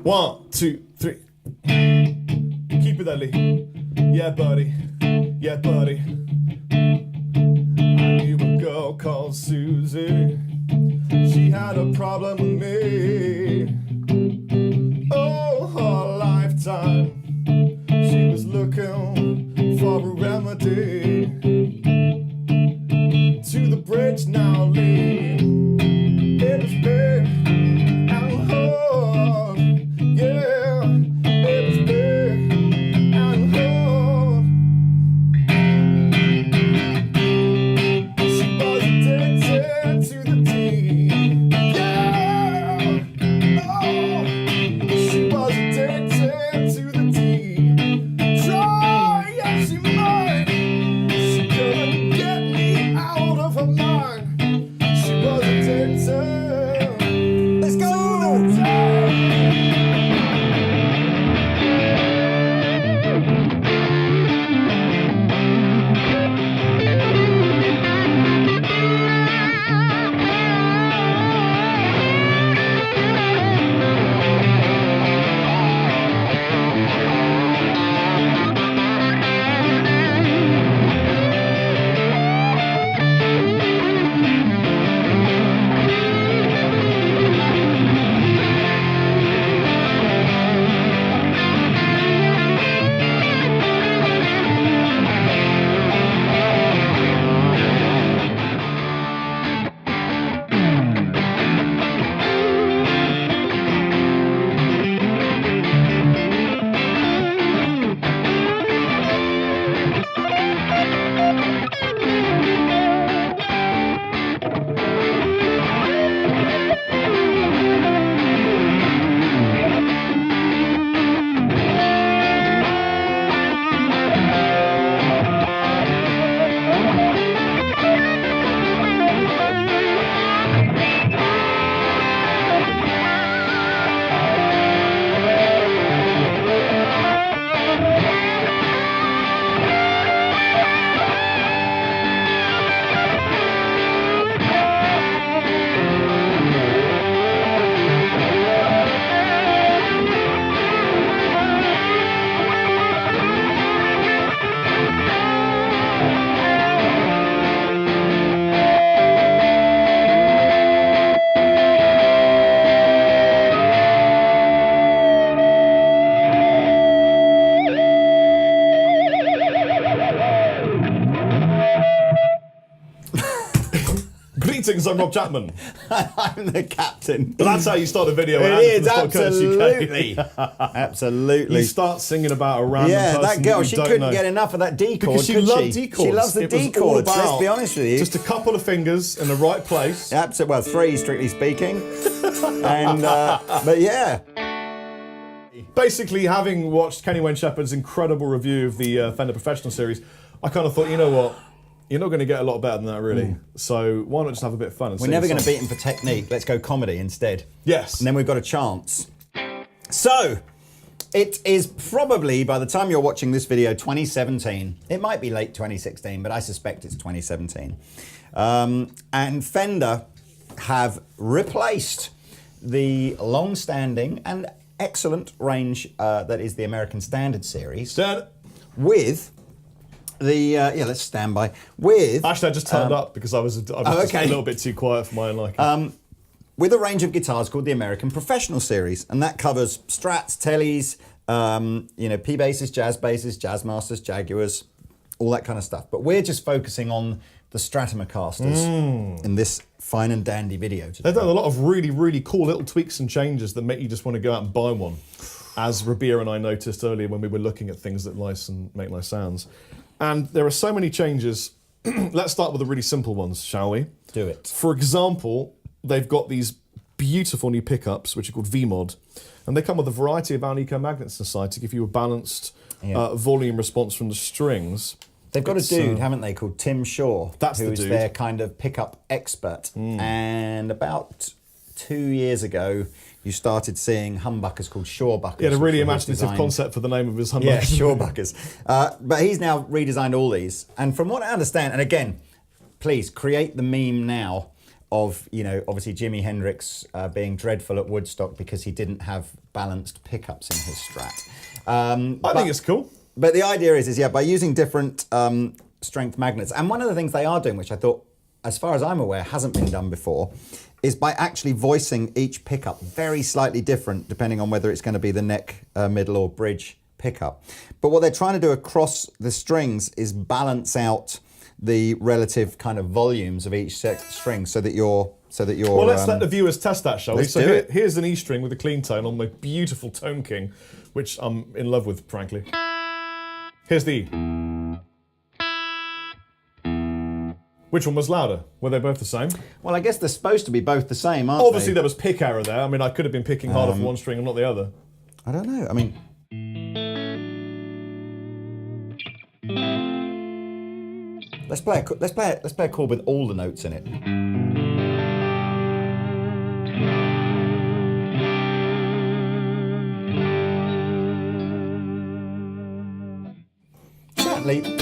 1, 2, 3. Keep it early. Yeah, buddy. Yeah, buddy. I knew a girl called Susie. She had a problem with me. Oh, her lifetime. She was looking for a remedy. To the bridge now lead. It was big and hard. Yeah, it was big and hard. She was addicted to the tea. Yeah, oh, she was addicted to the tea. Try as she might, she couldn't get me out of her mind. She was addicted. Let's go! Greetings, I'm Rob Chapman. I'm the captain. But that's how you start a video. It is, absolutely. Absolutely. You start singing about a random person that girl, you she don't couldn't know. get enough of that D chord, Because she loved D chords. She loves the D chords, let's be honest with you. Just a couple of fingers in the right place. Absolutely, well, 3, strictly speaking. And, but yeah. Basically, having watched Kenny Wayne Shepherd's incredible review of the Fender Professional series, I kind of thought, you know what? You're not going to get a lot better than that, really. So why not just have a bit of fun? And We're never going to beat him for technique. Let's go comedy instead. Yes. And then we've got a chance. So, it is probably, by the time you're watching this video, 2017. It might be late 2016, but I suspect it's 2017. And Fender have replaced the long-standing and excellent range that is the American Standard Series with the let's stand by with. Actually, I just turned up because I was just a little bit too quiet for my own liking. With a range of guitars called the American Professional Series, and that covers Strats, Tellys, P basses, jazz basses, Jazz Masters, Jaguars, all that kind of stuff. But we're just focusing on the Stratocasters in this fine and dandy video today. They've done a lot of really, really cool little tweaks and changes that make you just want to go out and buy one, as Rabia and I noticed earlier when we were looking at things that make nice sounds. And there are so many changes. Let's start with the really simple ones, shall we? Do it. For example, they've got these beautiful new pickups, which are called V-Mod, and they come with a variety of Alnico magnets inside to give you a balanced volume response from the strings. They've got a dude, haven't they, called Tim Shaw, who's the dude. Their kind of pickup expert. And about 2 years ago, you started seeing humbuckers called Shawbuckers. He had a really imaginative concept for the name of his humbucker. Yeah, Shawbuckers. But he's now redesigned all these. And from what I understand, and again, please create the meme now of, you know, obviously Jimi Hendrix being dreadful at Woodstock because he didn't have balanced pickups in his Strat. I think it's cool. But the idea is by using different strength magnets, and one of the things they are doing, which I thought, as far as I'm aware, hasn't been done before, is by actually voicing each pickup very slightly different, depending on whether it's going to be the neck, middle, or bridge pickup. But what they're trying to do across the strings is balance out the relative kind of volumes of each string, so that you're. Well, let's let the viewers test that, shall we? Let's do it. Here's an E string with a clean tone on my beautiful Tone King, which I'm in love with, frankly. Here's the E. Which one was louder? Were they both the same? Well, I guess they're supposed to be both the same, aren't Obviously, they? there was pick error there. I mean, I could have been picking harder for one string and not the other. I don't know. I mean, let's play a chord with all the notes in it. Certainly.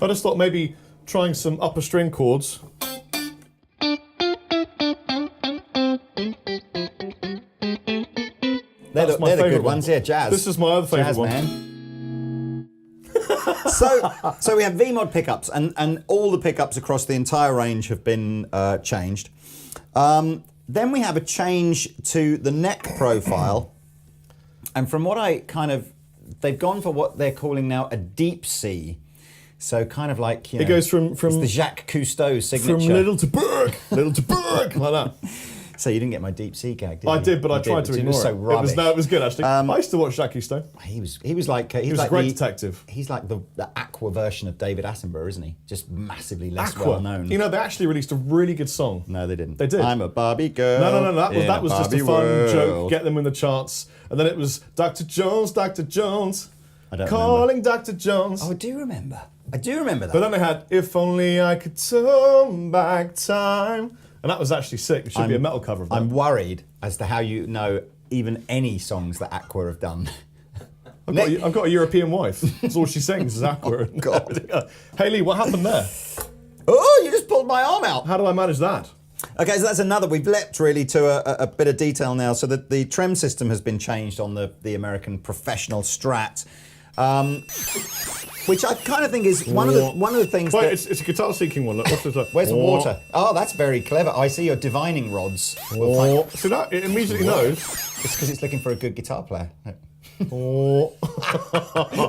I just thought maybe trying some upper string chords. They're the good ones, yeah, jazz. This is my other favourite Jazz one. Man. So we have V-mod pickups, and all the pickups across the entire range have been changed. Then we have a change to the neck profile, and from what they've gone for what they're calling now a deep C. So kind of like, you know, It goes from it's the Jacques Cousteau signature. from little to big, like that. So you didn't get my deep C gag, did you? I did, but I tried to ignore it. It was so rubbish. It was good, actually. I used to watch Jacques Cousteau. He was like He was like a great the detective. He's like the Aqua version of David Attenborough, isn't he? Just massively less Aqua. well known. You know, they actually released a really good song. No, they didn't. They did. I'm a Barbie girl. No. That was just a fun world. joke. Get them in the charts. And then it was Dr. Jones, Dr. Jones. I don't Calling Dr. Jones. Oh, I do remember that. But then they had If Only I Could Turn Back Time. And that was actually sick. It should be a metal cover of that. I'm worried as to how you know even any songs that Aqua have done. I've got a European wife. That's all she sings is Aqua. Oh, God. Hayley, what happened there? Oh, you just pulled my arm out. How do I manage that? Okay, so that's another. We've leapt really to a bit of detail now. So that the trem system has been changed on the American professional Strat. Which I kind of think is one of the things. Wait, that, it's a guitar seeking one. Look, what's this? Where's the water? Oh, that's very clever. I see your divining rods. See that? It immediately knows. It's because it's looking for a good guitar player. Oh.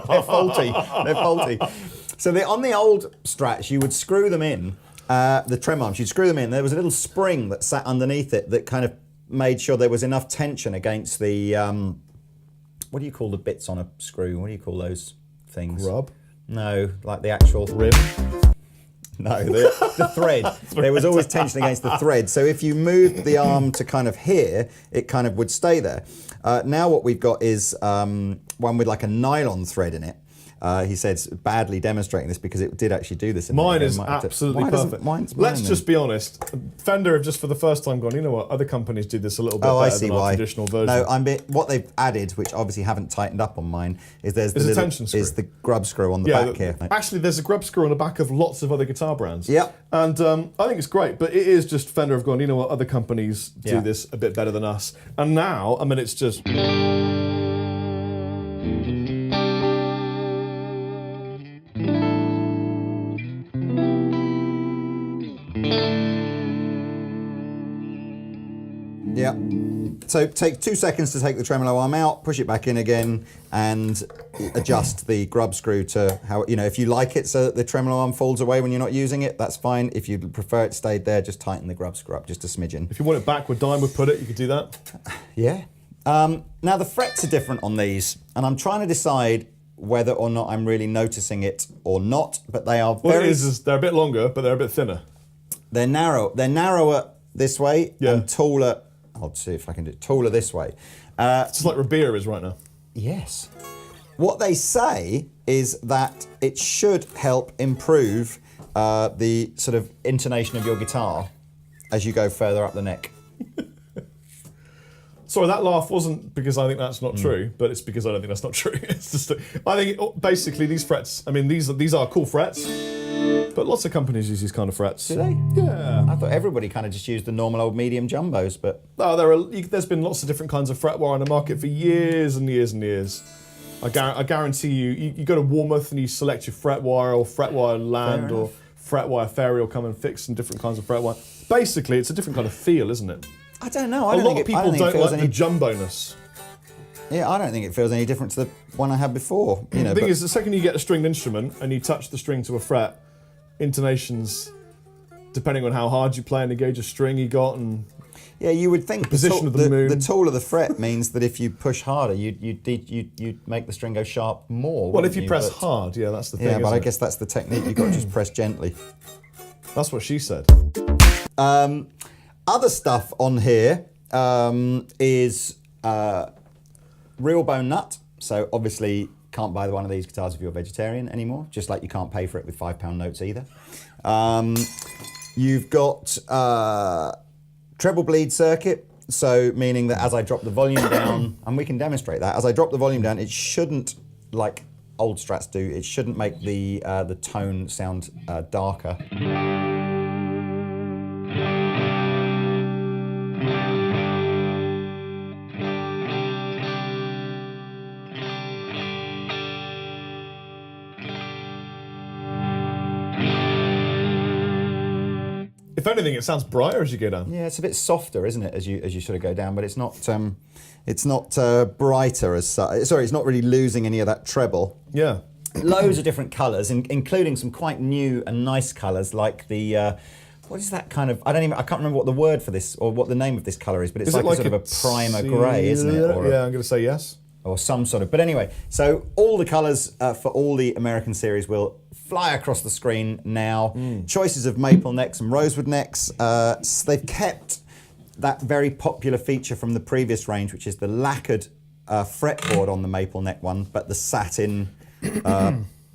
They're faulty. They're faulty. So on the old Strats, you would screw them in, the trem arms, you'd screw them in. There was a little spring that sat underneath it that kind of made sure there was enough tension against the, what do you call the bits on a screw? What do you call those things? Grub? No, like the actual Rib? No, the thread. There was always tension against the thread. So if you moved the arm to kind of here, it kind of would stay there. Now what we've got is one with like a nylon thread in it. He said badly demonstrating this because it did actually do this. Mine is absolutely perfect. Let's just be honest. Fender have just for the first time gone, you know what, other companies do this a little bit better than our traditional version. No, what they've added, which obviously haven't tightened up on mine, is there's the grub screw on the back here. Actually, there's a grub screw on the back of lots of other guitar brands. Yep. And I think it's great, but it is just Fender have gone, you know what, other companies do this a bit better than us. And now, I mean, it's just... Yeah. So take 2 seconds to take the tremolo arm out, push it back in again, and adjust the grub screw to how, you know, if you like it so that the tremolo arm falls away when you're not using it, that's fine. If you prefer it stayed there, just tighten the grub screw up just a smidgen. If you want it back where Dime would put it, you could do that. Yeah. Now the frets are different on these, and I'm trying to decide whether or not I'm really noticing it or not, but they are What it is they're a bit longer, but they're a bit thinner. They're narrow. They're narrower this way and taller. I'll see if I can do it. Taller this way. It's just like Rabia is right now. Yes. What they say is that it should help improve the sort of intonation of your guitar as you go further up the neck. Sorry, that laugh wasn't because I think that's not true, but it's because I don't think that's not true. It's just, I think basically these frets. I mean, these are cool frets, but lots of companies use these kind of frets. Do they? Yeah. I thought everybody kind of just used the normal old medium jumbos, but There's been lots of different kinds of fretwire on the market for years and years and years. I guarantee you go to Warmouth and you select your fretwire or fretwire land or fretwire fairy will come and fix some different kinds of fretwire. Basically, it's a different kind of feel, isn't it? I don't know. A lot of people don't like the jumboness. Yeah, I don't think it feels any different to the one I had before. You know, The thing is, the second you get a stringed instrument and you touch the string to a fret, intonations, depending on how hard you play and the gauge of string you got, and yeah, you would think position of the moon. The taller the fret means that if you push harder, you'd make the string go sharp more. Well, if you press hard, yeah, that's the thing. Yeah, but I guess that's the technique. You've got to just press gently. That's what she said. Other stuff on here is real bone nut. So obviously can't buy one of these guitars if you're a vegetarian anymore, just like you can't pay for it with £5 notes either. You've got treble bleed circuit, so meaning that as I drop the volume down, and we can demonstrate that, as I drop the volume down, it shouldn't, like old Strats do, it shouldn't make the tone sound darker. If anything, it sounds brighter as you go down. Yeah, it's a bit softer, isn't it, as you sort of go down, but it's not brighter as such. Sorry, it's not really losing any of that treble. Yeah. Loads of different colours, including some quite new and nice colours, like the what is that kind of? I can't remember what the word for this or what the name of this colour is, but it's like a sort of a primer grey, isn't it? Or I'm going to say yes. Or some sort of. But anyway, so all the colours for all the American series will fly across the screen now. Choices of maple necks and rosewood necks. So they've kept that very popular feature from the previous range, which is the lacquered fretboard on the maple neck one, but the satin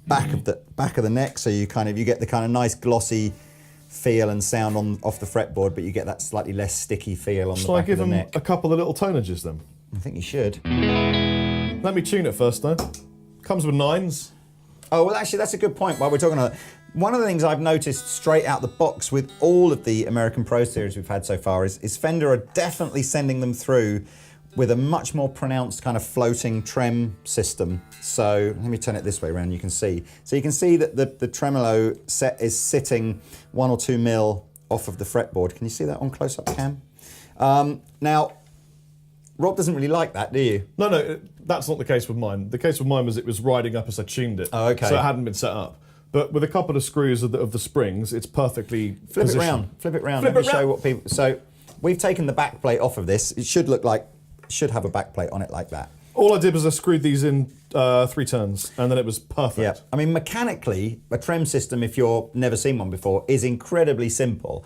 back of the neck. So you get the kind of nice glossy feel and sound off the fretboard, but you get that slightly less sticky feel on the back of the neck. Shall I give them a couple of little tonages then? I think you should. Let me tune it first though. Comes with 9s. Oh, well actually that's a good point while we're talking about it. One of the things I've noticed straight out the box with all of the American Pro Series we've had so far is Fender are definitely sending them through with a much more pronounced kind of floating trem system. So let me turn it this way around, you can see. So you can see that the tremolo set is sitting 1 or 2 mil off of the fretboard. Can you see that on close-up cam? Now, Rob doesn't really like that, do you? No, that's not the case with mine. The case with mine was it was riding up as I tuned it. Oh, okay. So it hadn't been set up. But with a couple of screws of the springs, it's perfectly Flip positioned. it round. Let me show what people... So we've taken the back plate off of this. It should have a back plate on it like that. All I did was I screwed these in 3 turns, and then it was perfect. Yeah, I mean, mechanically, a trem system, if you've never seen one before, is incredibly simple.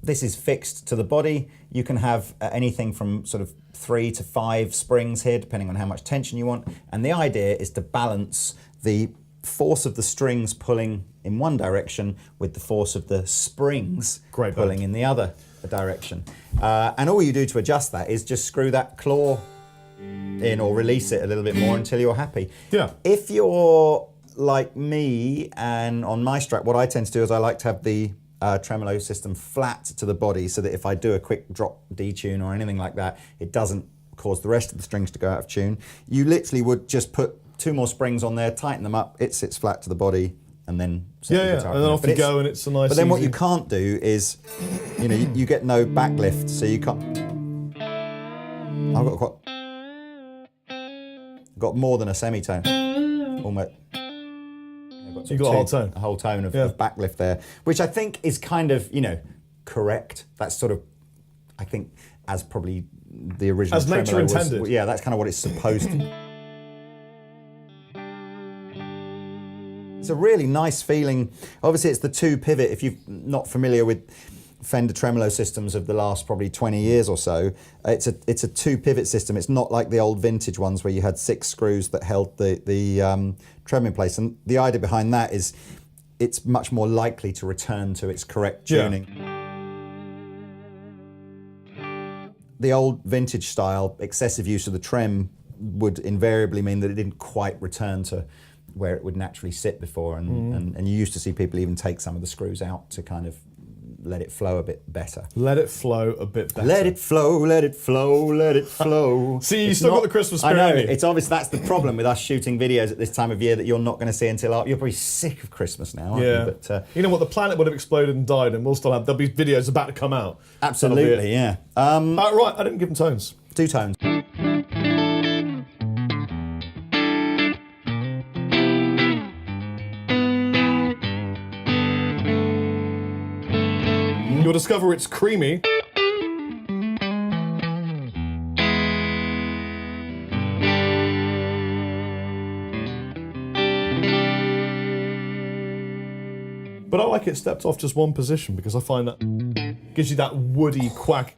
This is fixed to the body. You can have anything from sort of 3 to 5 springs here, depending on how much tension you want. And the idea is to balance the force of the strings pulling in one direction with the force of the springs pulling in the other direction. And all you do to adjust that is just screw that claw in or release it a little bit more until you're happy. Yeah. If you're like me and on my Strat, what I tend to do is I like to have the tremolo system flat to the body so that if I do a quick drop detune or anything like that, it doesn't cause the rest of the strings to go out of tune. You literally would just put 2 more springs on there, tighten them up, it sits flat to the body, and then set the guitar and then off you go, and it's a nice. But then easy... what you can't do is, you get no backlift, so you can't. I've got more than a semitone, almost. You got a whole tone. A whole tone of backlift there, which I think is kind of, correct. That's sort of, I think, as probably the original as nature intended. Yeah, that's kind of what it's supposed to. It's a really nice feeling. Obviously, it's the 2 pivot. If you're not familiar with Fender tremolo systems of the last probably 20 years or so, it's a 2 pivot system. It's not like the old vintage ones where you had 6 screws that held the trem in place. And the idea behind that is it's much more likely to return to its correct tuning. the old vintage style, excessive use of the trem would invariably mean that it didn't quite return to where it would naturally sit before, and you used to see people even take some of the screws out to kind of let it flow a bit better. Let it flow a bit better. Let it flow, let it flow, let it flow. See, you still got the Christmas spirit. I know, in you. it's obvious that's the problem with us shooting videos at this time of year that you're not going to see until you're probably sick of Christmas now, aren't Yeah. you? But, you know what? The planet would have exploded and died, and there'll be videos about to come out. absolutely, yeah. Right, I didn't give them tones. Two tones. You'll discover it's creamy. But I like it stepped off just one position because I find that gives you that woody quack.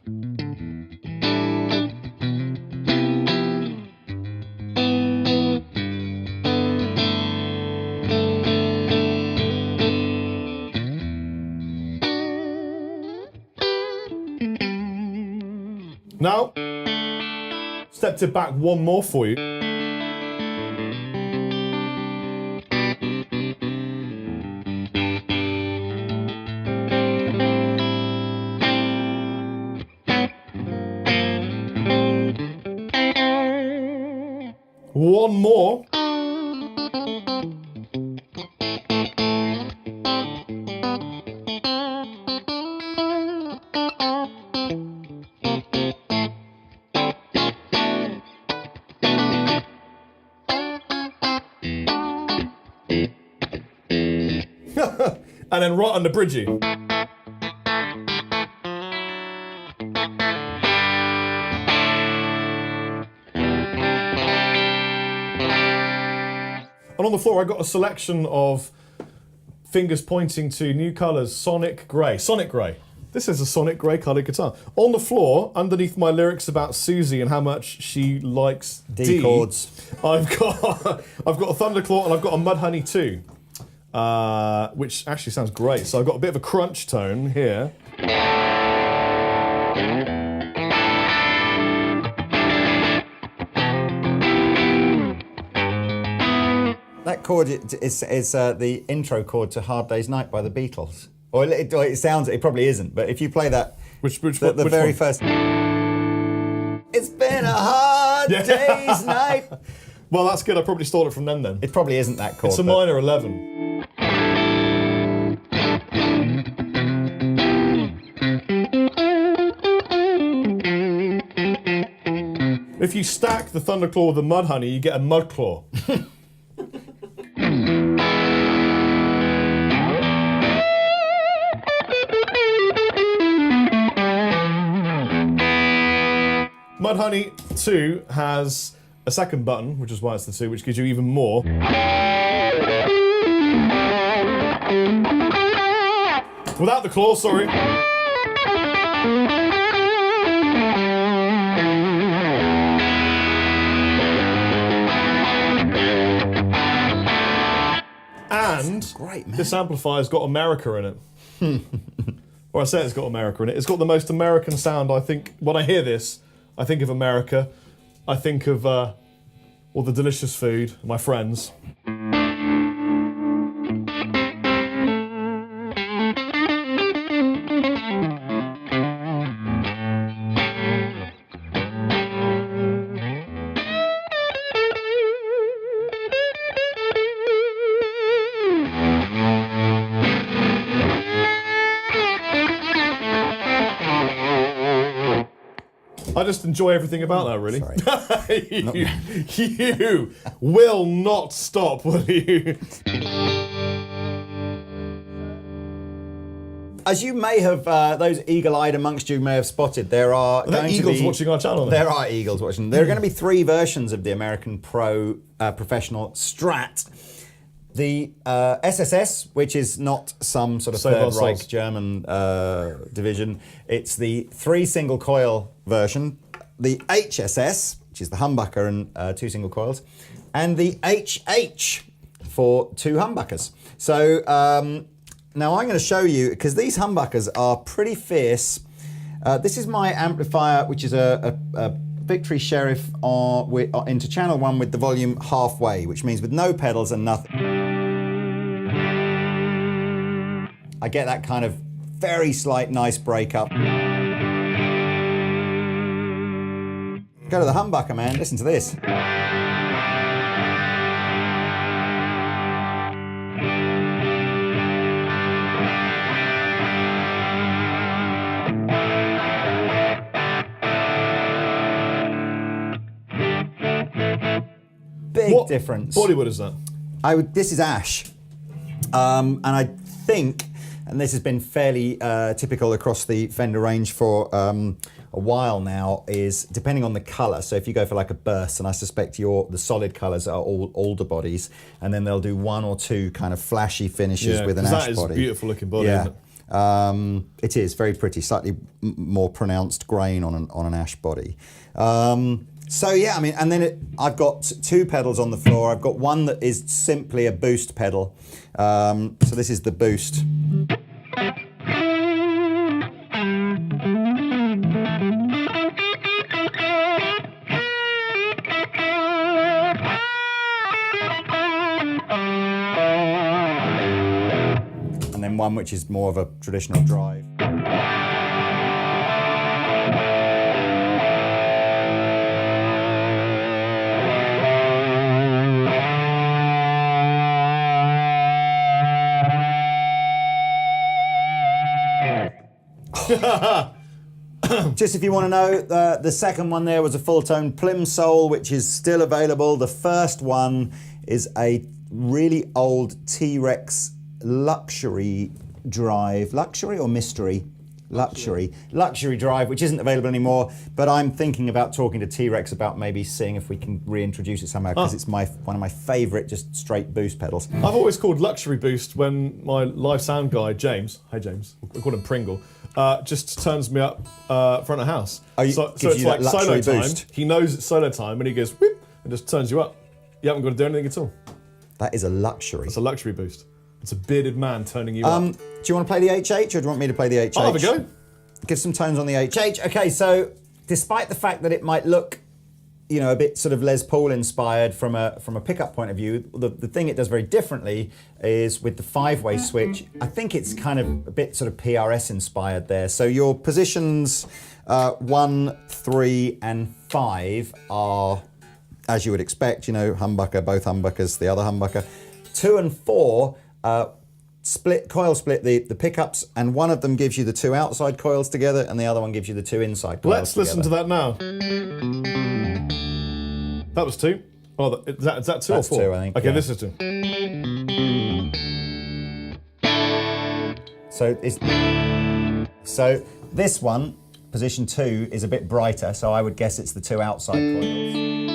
Now, stepped it back one more for you. One more. And then right on the bridgie. And on the floor, I got a selection of fingers pointing to new colours, Sonic Grey. Sonic Grey. This is a Sonic Grey coloured guitar. On the floor, underneath my lyrics about Susie and how much she likes D chords. I've got a Thunderclaw and I've got a Mudhoney too, which actually sounds great. So I've got a bit of a crunch tone here. That chord is the intro chord to Hard Day's Night by the Beatles. Or it sounds, it probably isn't, but if you play that, Which the very one? first... It's been a hard day's night. Well, that's good. I probably stole it from them then. It probably isn't that chord. It's a but- minor 11. If you stack the Thunderclaw with the Mudhoney, you get a Mudclaw. Mudhoney 2 has a second button, which is why it's the 2, which gives you even more. Without the claw, sorry. And great, man. this amplifier's got America in it. Or I say it's got America in it. It's got the most American sound, I think. When I hear this, I think of America. I think of all the delicious food, my friends. I just enjoy everything about that, really. You will not stop, will you? As you may have, those eagle-eyed amongst you may have spotted, there are Are there going eagles to be, watching our channel then? There are eagles watching. There are going to be 3 versions of the American Pro Professional Strat. The SSS, which is not some sort of Save our Third Reich souls. German division. It's the 3 single coil version. The HSS, which is the humbucker and 2 single coils. And the HH for 2 humbuckers. So now I'm going to show you, because these humbuckers are pretty fierce. This is my amplifier, which is a Victory Sheriff into channel 1 with the volume halfway, which means with no pedals and nothing. I get that kind of very slight nice breakup. Go to the humbucker, man. Listen to this. Big difference. Bodywood is that? This is ash, and I think, and this has been fairly typical across the Fender range for a while now, is depending on the colour. So if you go for like a burst, and I suspect the solid colours are all older bodies, and then they'll do 1 or 2 kind of flashy finishes with an ash body. That is a beautiful looking body, yeah. isn't it? It is very pretty, slightly more pronounced grain on an ash body. So yeah, I mean, and then I've got 2 pedals on the floor. I've got one that is simply a boost pedal. So this is the boost. And then one which is more of a traditional drive. Just if you want to know, the second one there was a full-tone Plimsoll, which is still available. The first one is a really old T-Rex luxury drive. Luxury or mystery? Luxury drive, which isn't available anymore, but I'm thinking about talking to T-Rex about maybe seeing if we can reintroduce it somehow, because it's one of my favourite just straight boost pedals. I've always called luxury boost when my live sound guy, James, hey James, we call him Pringle, just turns me up front of house. So it's like solo time. He knows it's solo time and he goes whoop and just turns you up. You haven't got to do anything at all. That is a luxury. It's a luxury boost. It's a bearded man turning you up. Do you want to play the HH or do you want me to play the HH? I'll have a go. Give some tones on the HH. Okay, so despite the fact that it might look, a bit sort of Les Paul inspired from a pickup point of view, the thing it does very differently is with the 5-way switch. I think it's kind of a bit sort of PRS inspired there. So your positions 1, 3, and 5 are, as you would expect, humbucker, both humbuckers, the other humbucker. 2 and 4 coil split the pickups, and one of them gives you the 2 outside coils together, and the other one gives you the 2 inside coils. Let's listen to that now. That was 2. Oh, is that 2 That's or 4? 2, I think. Okay, yeah. this is 2. So this one, position 2, is a bit brighter, so I would guess it's the 2 outside coils.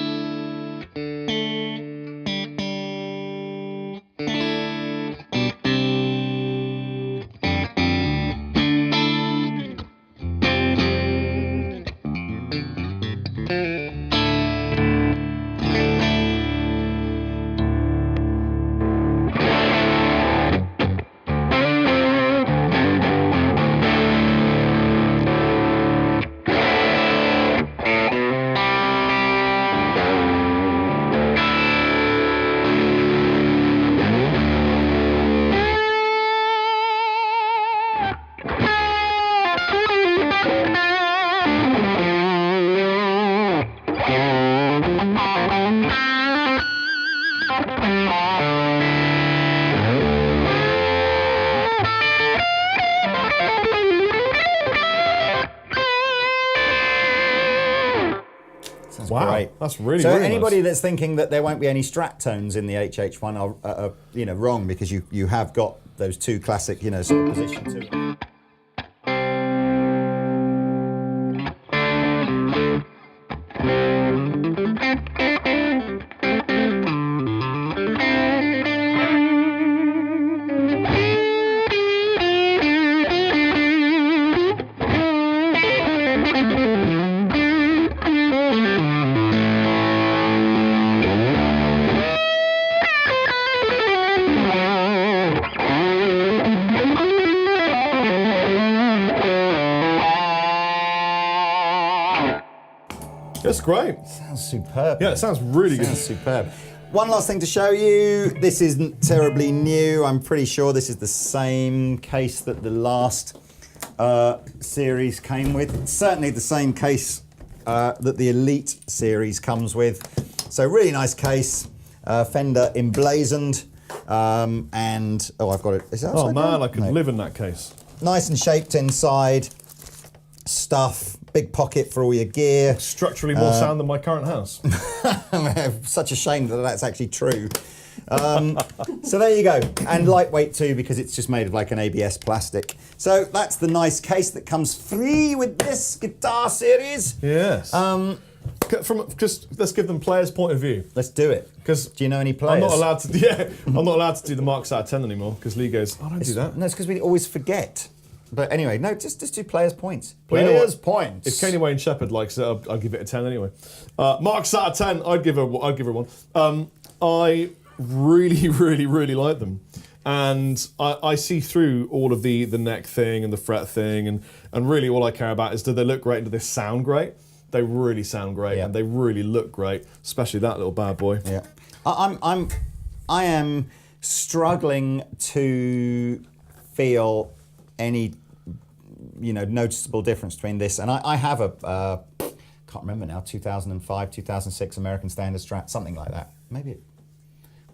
Wow, great. That's really so really anybody nice. that's thinking that there won't be any Strat tones in the HH1 are wrong, because you have got those 2 classic sort of position 2. That's great. Sounds superb. Yeah, it sounds really good. Sounds superb. One last thing to show you. This isn't terribly new. I'm pretty sure this is the same case that the last series came with. It's certainly the same case that the Elite series comes with. So really nice case. Fender emblazoned. And, oh, I've got it. Is that Oh upside man, down? I could No. live in that case. Nice and shaped inside. Stuff. Big pocket for all your gear. Structurally more sound than my current house. Such a shame that that's actually true. So there you go. And lightweight too, because it's just made of like an ABS plastic. So that's the nice case that comes free with this guitar series. Yes. Just let's give them players' point of view. Let's do it. Because do you know any players? I'm not allowed to. Yeah, I'm not allowed to do the marks out of 10 anymore because Lee goes, "I don't do that." No, it's because we always forget. But anyway, no, just do players' points. Well, you know Players' what? points. If Kanye Wayne Shepherd likes it, I'll give it a 10 anyway. Marks out of 10, I'd give her one. I really, really, really like them. And I see through all of the neck thing and the fret thing, and really all I care about is do they look great and do they sound great? They really sound great, Yeah. and they really look great, especially that little bad boy. Yeah, I am struggling to feel any, noticeable difference between this and I have a can't remember now, 2005, 2006 American Standard Strat, something like that. Maybe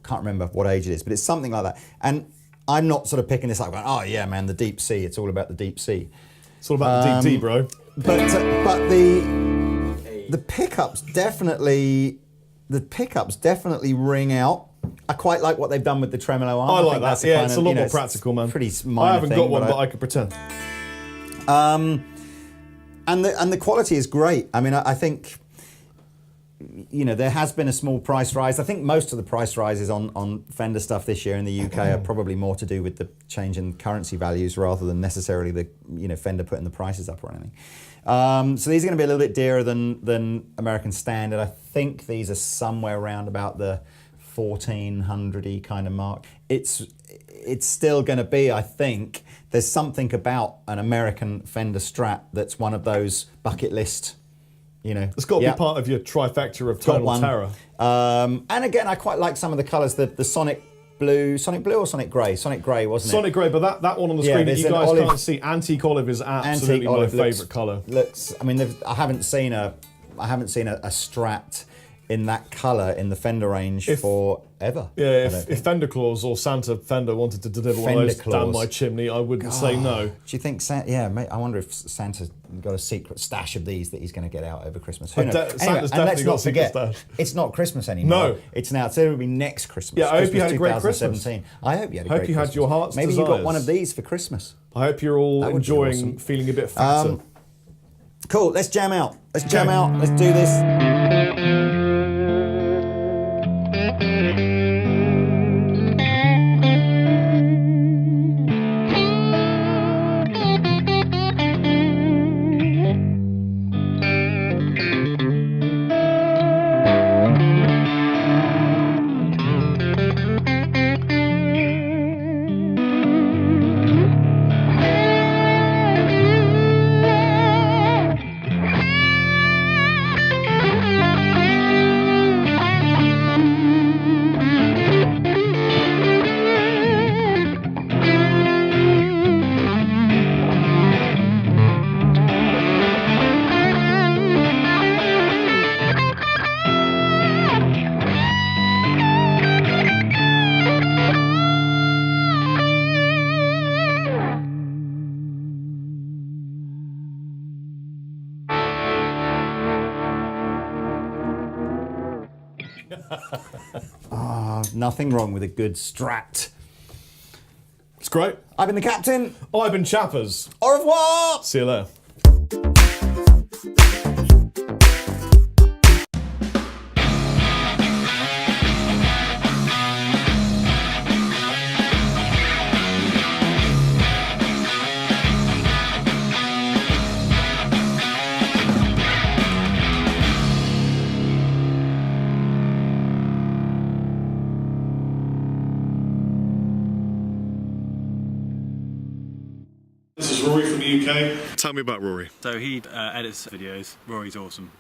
can't remember what age it is, but it's something like that. And I'm not sort of picking this up going, oh yeah, man, the deep C. It's all about the deep C. It's all about the deep D, bro. But the pickups definitely ring out. I quite like what they've done with the tremolo arm. I like think that. that's a Yeah, kind it's of, a lot more practical, man. Pretty minor I haven't thing, got one, but I could pretend. And the quality is great. I mean, I think, there has been a small price rise. I think most of the price rises on Fender stuff this year in the UK are probably more to do with the change in currency values rather than necessarily the Fender putting the prices up or anything. So these are going to be a little bit dearer than American Standard. I think these are somewhere around about the 1400-y kind of mark. It's still going to be, I think, there's something about an American Fender Strat that's one of those bucket list, It's got to be part of your trifecta of tonal terror. And again, I quite like some of the colours, the Sonic Blue or Sonic Grey? Sonic Grey, wasn't it? Sonic Grey, but that one on the screen that you guys can't see, Antique Olive is absolutely my favourite colour. I haven't seen a Strat in that colour in the Fender range forever. Yeah, if Fender Claus or Santa Fender wanted to deliver one of those down my chimney, I wouldn't say no. Do you think mate, I wonder if Santa's got a secret stash of these that he's going to get out over Christmas. Who knows? Santa's definitely got a secret stash. It's not Christmas anymore. No. It'll be next Christmas. Yeah, I hope you had a great 2017. Christmas. I hope you had a great Christmas. Hope you had your heart's Maybe desires. you got one of these for Christmas. I hope you're all That would be enjoying awesome. feeling a bit fatter. Cool, let's jam out. Let's do this. Nothing wrong with a good Strat. It's great. I've been the Captain. I've been Chappers. Au revoir. See you later. This is Rory from the UK. Tell me about Rory. So he edits videos. Rory's awesome.